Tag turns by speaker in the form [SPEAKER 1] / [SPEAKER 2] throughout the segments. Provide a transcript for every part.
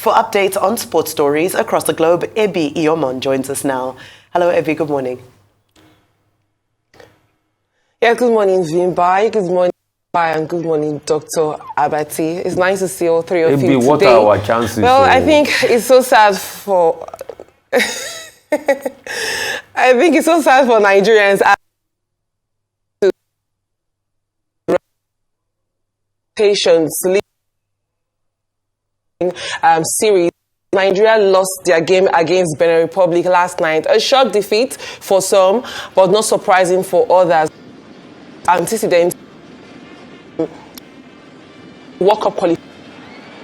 [SPEAKER 1] For updates on sports stories across the globe, Ebi Iomon joins us now. Hello, Ebi. Good morning.
[SPEAKER 2] Yeah, good morning, Vimbai. Good morning, and good morning, Dr. Abati. It's nice to see all three of you today.
[SPEAKER 3] What are our chances?
[SPEAKER 2] Well, I think it's so sad for... I think it's so sad for Nigerians patients series. Nigeria lost their game against Benin Republic last night. A shock defeat for some, but not surprising for others. Antecedent World Cup qualification.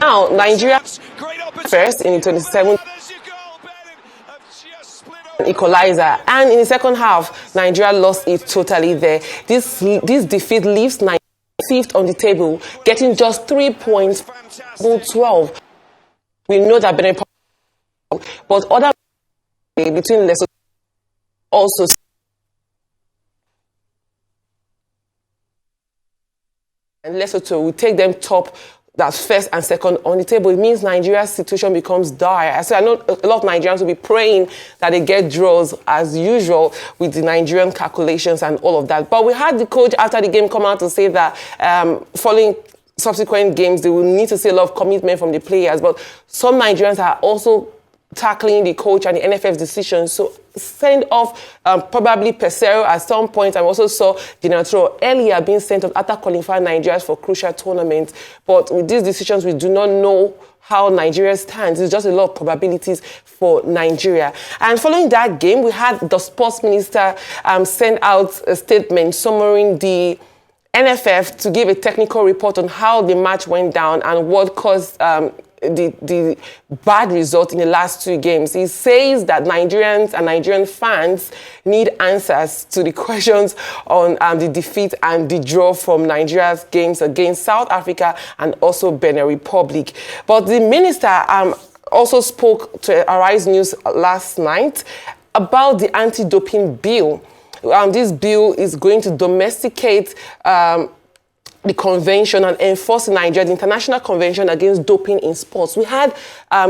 [SPEAKER 2] Now, Nigeria first in the 27th equalizer, and in the second half, Nigeria lost it totally there. This defeat leaves Nigeria fifth on the table, getting just 3 points, 12. We know that Benin, but other between Lesotho also and Lesotho, we take them top. That's first and second on the table. It means Nigeria's situation becomes dire. So I know a lot of Nigerians will be praying that they get draws as usual with the Nigerian calculations and all of that. But we had the coach after the game come out to say that following subsequent games, they will need to see a lot of commitment from the players. But some Nigerians are also tackling the coach and the NFF's decisions. So send off probably Pesero at some point. I also saw Dinatro earlier being sent off after qualifying Nigeria for crucial tournaments. But with these decisions, we do not know how Nigeria stands. It's just a lot of probabilities for Nigeria. And following that game, we had the sports minister send out a statement summarizing the NFF to give a technical report on how the match went down and what caused the bad result in the last two games. He says that Nigerians and Nigerian fans need answers to the questions on the defeat and the draw from Nigeria's games against South Africa and also Benin Republic. But the minister also spoke to Arise News last night about the anti-doping bill. This bill is going to domesticate the convention and enforce in Nigeria the International Convention Against Doping in Sports. We had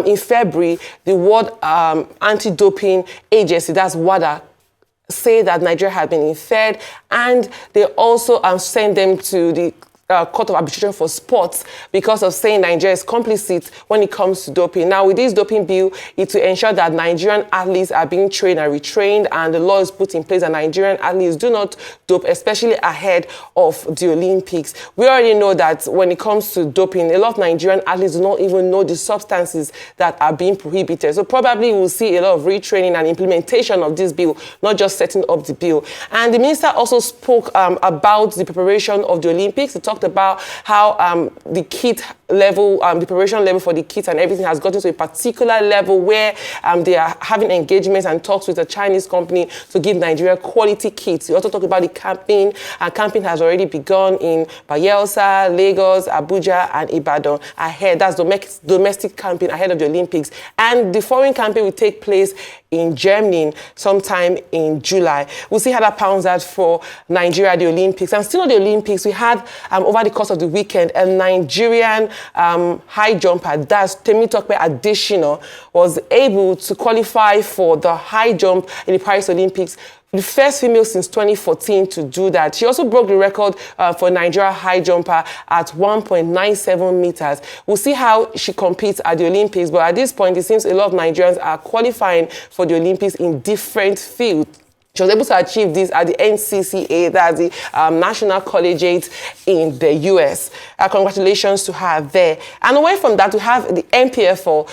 [SPEAKER 2] in February the World Anti-Doping Agency, that's WADA, say that Nigeria had been inferred, and they also sent them to the Court of Arbitration for Sports because of saying Nigeria is complicit when it comes to doping. Now, with this doping bill, it's to ensure that Nigerian athletes are being trained and retrained, and the law is put in place that Nigerian athletes do not dope, especially ahead of the Olympics. We already know that when it comes to doping, a lot of Nigerian athletes do not even know the substances that are being prohibited. So probably we'll see a lot of retraining and implementation of this bill, not just setting up the bill. And the minister also spoke about the preparation of the Olympics. He talked about how the kit level, the preparation level for the kits and everything has gotten to a particular level where they are having engagements and talks with a Chinese company to give Nigeria quality kits. We also talked about the campaign, and campaign has already begun in Bayelsa, Lagos, Abuja, and Ibadan ahead. That's domestic campaign ahead of the Olympics. And the foreign campaign will take place in Germany sometime in July. We'll see how that pans out for Nigeria at the Olympics. And still at the Olympics, we had, over the course of the weekend, a Nigerian high jumper, that's Temitope Adesina, was able to qualify for the high jump in the Paris Olympics. The first female since 2014 to do that. She also broke the record for Nigeria high jumper at 1.97 meters. We'll see how she competes at the Olympics, but at this point, it seems a lot of Nigerians are qualifying for the Olympics in different fields. She was able to achieve this at the NCCA, that's the National Collegiate in the US. Congratulations to her there. And away from that, we have the NPFL.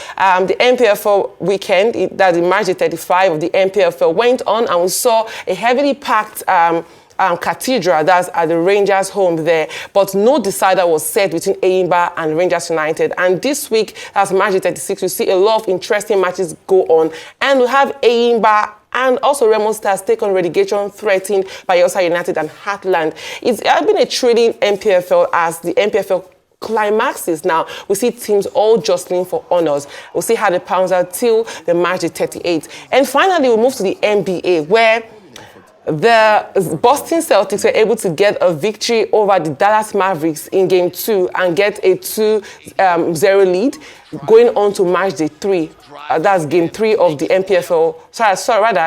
[SPEAKER 2] The NPFL weekend, that's the March 35 of the NPFL, went on, and we saw a heavily packed cathedral, that's at the Rangers home there, but no decider was set between Eyimba and Rangers United. And this week, that's March 36, we see a lot of interesting matches go on, and we have Eyimba and also Remo Stars take on relegation threatened by Bayelsa United and Heartland. It's been a thrilling NPFL as the NPFL climaxes now. We see teams all jostling for honors. We'll see how the pounds are till the March 38. And finally, we'll move to the NBA, where The Boston Celtics were able to get a victory over the Dallas Mavericks in Game 2 and get a 2-0 lead, going on to match day 3. That's Game 3 of the NPFL,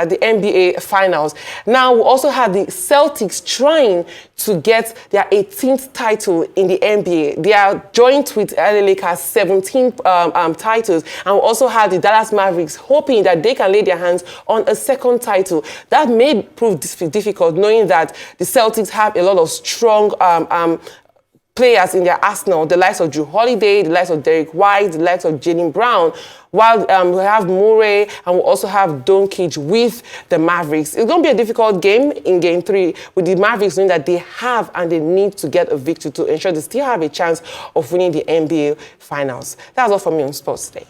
[SPEAKER 2] the NBA Finals. Now, we also had the Celtics trying to get their 18th title in the NBA. They are joint with LA Lakers 17 titles, and we also had the Dallas Mavericks hoping that they can lay their hands on a second title. That may prove difficult, knowing that the Celtics have a lot of strong players in their arsenal, the likes of Drew Holiday, the likes of Derek White, the likes of Jaylen Brown, while we have Murray and we also have Doncic with the Mavericks. It's going to be a difficult game in Game 3 with the Mavericks knowing that they have and they need to get a victory to ensure they still have a chance of winning the NBA Finals. That's all from me on sports today.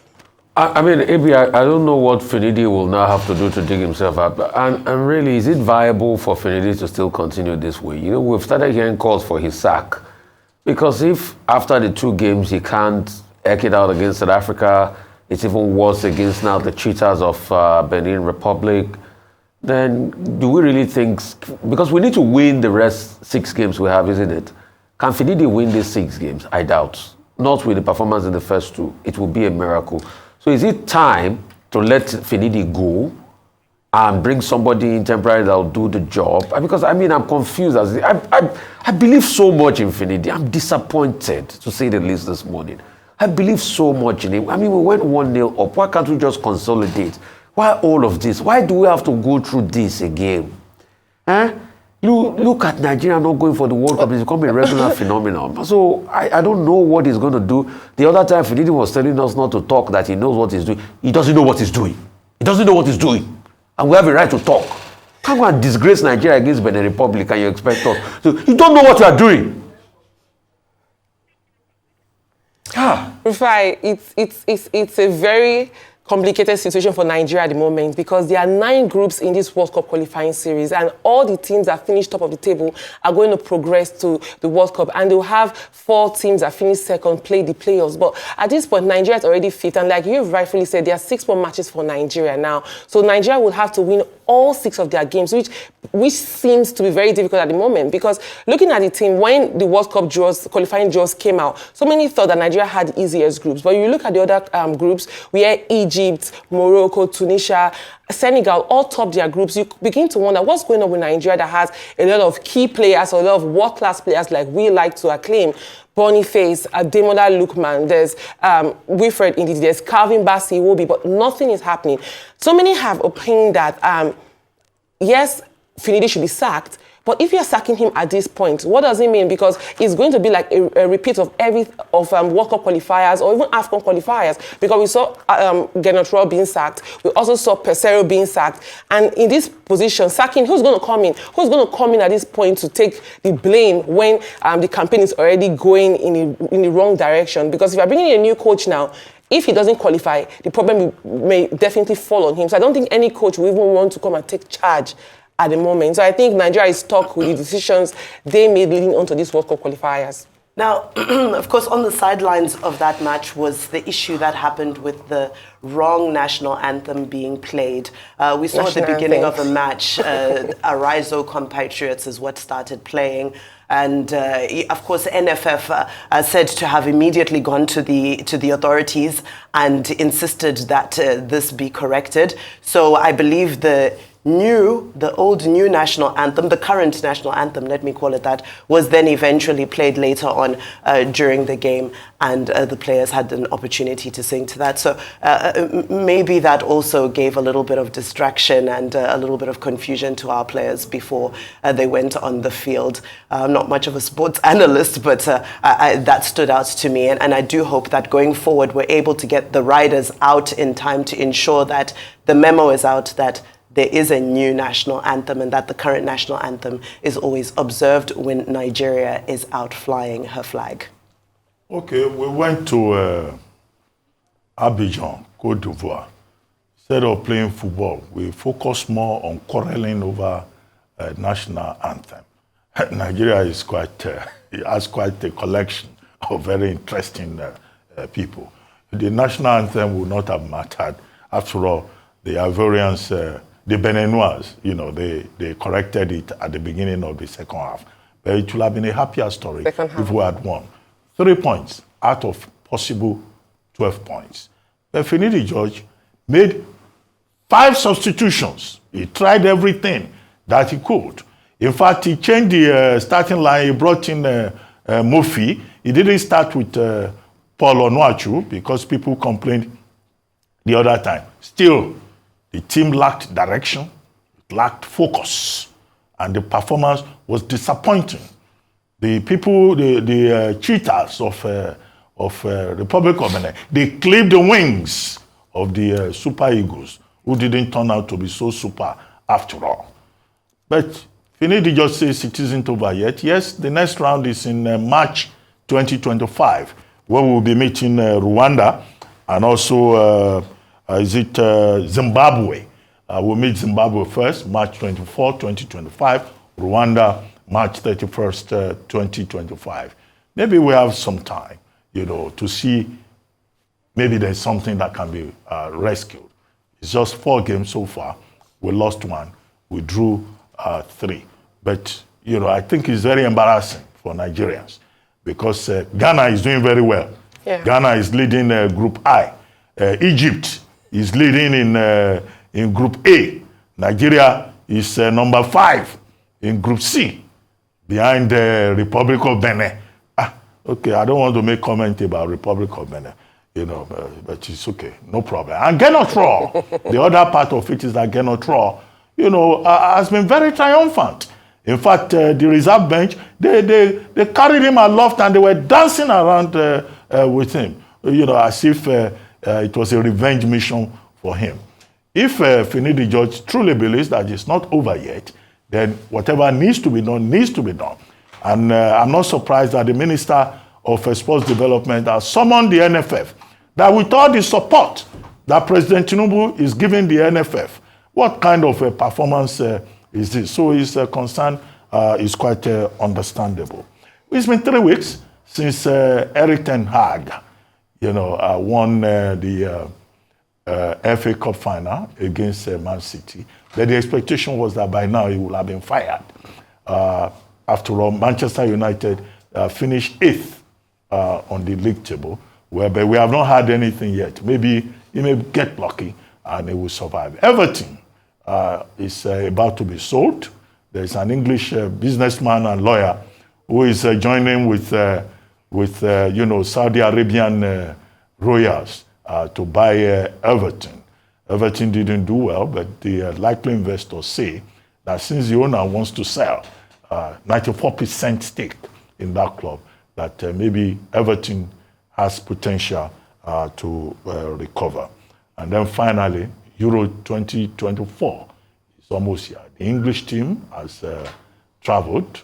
[SPEAKER 3] I mean, AB, I don't know what Finidi will now have to do to dig himself up. And really, is it viable for Finidi to still continue this way? You know, we've started hearing calls for his sack. Because if after the 2 games he can't eke it out against South Africa, it's even worse against now the cheaters of Benin Republic, then do we really think, because we need to win the rest 6 games we have, isn't it? Can Finidi win these 6 games? I doubt. Not with the performance in the first 2. It will be a miracle. So is it time to let Finidi go and bring somebody in temporary that will do the job? Because, I mean, I'm confused. I believe so much in Finidi. I'm disappointed, to say the least, this morning. I believe so much in him. I mean, we went 1-0 up. Why can't we just consolidate? Why all of this? Why do we have to go through this again? Look at Nigeria not going for the World Cup. It's become a regular phenomenon. So I don't know what he's going to do. The other time, Finidi was telling us not to talk, that he knows what he's doing. He doesn't know what he's doing. He doesn't know what he's doing. And we have a right to talk. Can't go and disgrace Nigeria against Benin Republic and you expect us. So you don't know what you are doing.
[SPEAKER 2] Rufai, it's a very complicated situation for Nigeria at the moment because there are 9 groups in this World Cup qualifying series and all the teams that finish top of the table are going to progress to the World Cup and they'll have 4 teams that finish second play the playoffs. But at this point, Nigeria is already 5th and like you've rightfully said, there are 6 more matches for Nigeria now. So Nigeria will have to win all 6 of their games, which seems to be very difficult at the moment because looking at the team, when the World Cup qualifying draws came out, so many thought that Nigeria had easiest groups. But you look at the other groups, where Egypt, Morocco, Tunisia, Senegal all top their groups, you begin to wonder what's going on with Nigeria that has a lot of key players or a lot of world-class players like we like to acclaim. Boniface, Ademola Lookman, there's Wilfred Ndidi, there's Calvin Bassey Iwobi, but nothing is happening. So many have opined that, yes, Finidi should be sacked, but if you're sacking him at this point, what does it mean? Because it's going to be like a repeat of World Cup qualifiers or even AFCON qualifiers. Because we saw Genotro being sacked. We also saw Pesero being sacked. And in this position, sacking, who's going to come in? Who's going to come in at this point to take the blame when the campaign is already going in the wrong direction? Because if you're bringing in a new coach now, if he doesn't qualify, the problem may definitely fall on him. So I don't think any coach will even want to come and take charge at the moment. So I think Nigeria is stuck with the decisions they made leading onto these World Cup qualifiers.
[SPEAKER 1] Now, of course, on the sidelines of that match was the issue that happened with the wrong national anthem being played. We saw at the beginning of the match, Arizo Compatriots is what started playing. And of course, NFF said to have immediately gone to the authorities and insisted that this be corrected. So I believe the old new national anthem, the current national anthem, let me call it that, was then eventually played later on during the game, and the players had an opportunity to sing to that. So maybe that also gave a little bit of distraction and a little bit of confusion to our players before they went on the field. I'm not much of a sports analyst, but that stood out to me, and I do hope that going forward we're able to get the riders out in time to ensure that the memo is out that there is a new national anthem and that the current national anthem is always observed when Nigeria is out flying her flag.
[SPEAKER 4] Okay, we went to Abidjan, Côte d'Ivoire. Instead of playing football, we focused more on quarreling over national anthem. Nigeria is has quite a collection of very interesting people. The national anthem would not have mattered. After all, the Ivorians the Beninois, they corrected it at the beginning of the second half. But it would have been a happier story if we had won. 3 points out of possible 12 points. But Finidi George made 5 substitutions. He tried everything that he could. In fact, he changed the starting line. He brought in Mofi. He didn't start with Paul Onuachu because people complained the other time. Still, the team lacked direction, it lacked focus, and the performance was disappointing. The people, the cheaters of Republic of Benin, they clipped the wings of the Super Eagles, who didn't turn out to be so super after all. But Finidi just says it isn't over yet. Yes, the next round is in March 2025, where we'll be meeting Rwanda and also Zimbabwe. We'll meet Zimbabwe first, March 24, 2025. Rwanda, March 31st, 2025. Maybe we have some time, to see maybe there's something that can be rescued. It's just 4 games so far. We lost 1. We drew 3. But, I think it's very embarrassing for Nigerians because Ghana is doing very well. Yeah. Ghana is leading Group I. Egypt is leading in Group A. Nigeria is number 5 in Group C, behind the Republic of Benin. Okay, I don't want to make comment about Republic of Benin, but it's okay, no problem. And Genotro, the other part of it is that Genotro, has been very triumphant. In fact, the reserve bench, they carried him aloft and they were dancing around with him, as if it was a revenge mission for him. If Finidi George truly believes that it's not over yet, then whatever needs to be done, needs to be done. And I'm not surprised that the Minister of Sports Development has summoned the NFF, that with all the support that President Tinubu is giving the NFF, what kind of a performance is this? So his concern is quite understandable. It's been 3 weeks since Eric Ten Hag, won the FA Cup final against Man City. But the expectation was that by now he would have been fired. After all, Manchester United finished 8th on the league table, but we have not had anything yet. Maybe he may get lucky and he will survive. Everton is about to be sold. There's an English businessman and lawyer who is joining with Saudi Arabian royals to buy Everton. Everton didn't do well, but the likely investors say that since the owner wants to sell 94% stake in that club, that maybe Everton has potential to recover. And then finally, Euro 2024 is almost here. The English team has traveled.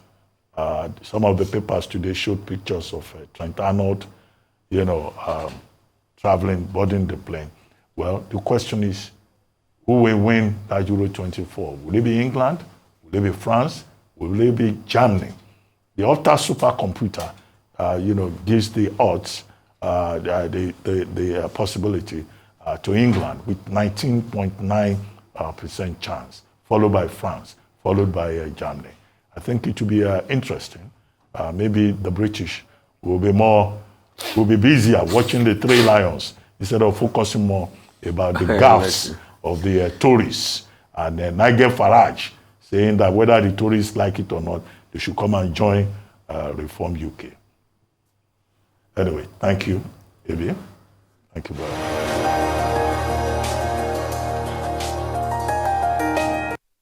[SPEAKER 4] Some of the papers today showed pictures of Trent Arnold, traveling, boarding the plane. Well, the question is, who will win that Euro 24? Will it be England? Will it be France? Will it be Germany? The Opta supercomputer, gives the odds, the possibility to England with 19.9% chance, followed by France, followed by Germany. I think it will be interesting. Maybe the British will be busier watching the 3 lions instead of focusing more about the gaffes of the tourists. And Nigel Farage saying that whether the tourists like it or not, they should come and join Reform UK. Anyway, thank you, Ebi. Thank you, brother.